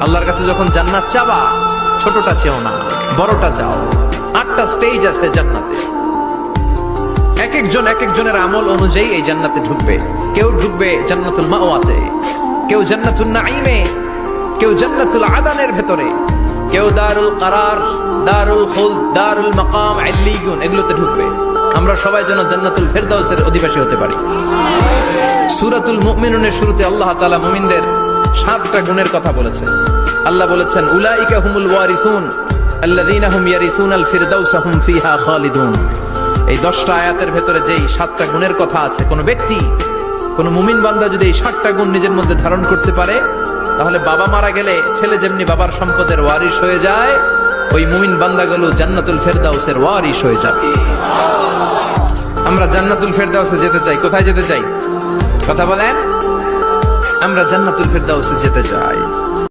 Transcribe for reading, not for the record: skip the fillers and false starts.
আল্লাহর কাছে যখন জান্নাত চাবা, ছোটটা চেও না, বড়টা চাও। 8টা স্টেজ আছে জান্নাতে। এক একজনের আমল অনুযায়ী এই জান্নাতে ঢুকবে। কেউ ঢুকবে জান্নাতুল মাওয়াতে, কেউ জান্নাতুল নাঈমে, কেউ জান্নাতুল আদানের ভেতরে, কেউ দারুল কারার, দারুল খুলদ, দারুল মাকাম, ইল্লিয়ুন এগুলোতে ঢুকবে। আমরা সবাই যেন জান্নাতুল ফেরদাউসের অধিবাসী হতে পারি। সূরাতুল মুমিনুনের শুরুতে আল্লাহ তাআলা মুমিনদের 7টা গুণের কথা বলেছেন। আল্লাহ বলেছেন, উলাইকা হুমুল ওয়ারিসুন আল্লাযীনা হুম ইয়ারিসুনাল ফিরদাউসা হুম ফিহা খালিদুন। এই 10টা আয়াতের ভেতরে যেই 7টা গুণের কথা আছে, কোন ব্যক্তি, কোন মুমিন বান্দা যদি এই 7টা গুণ নিজের মধ্যে ধারণ করতে পারে, তাহলে বাবা মারা গেলে ছেলে যেমনি বাবার সম্পদের ওয়ারিশ হয়ে যায়, ওই মুমিন বান্দাগুলো জান্নাতুল ফেরদাউসের ওয়ারিশ হয়ে যাবে। আমরা জান্নাতুল ফেরদাউসে যেতে চাই। কোথায় যেতে চাই? কথা বলেন। আমরা জান্নাতুল ফেরদাউসে যেতে চাই।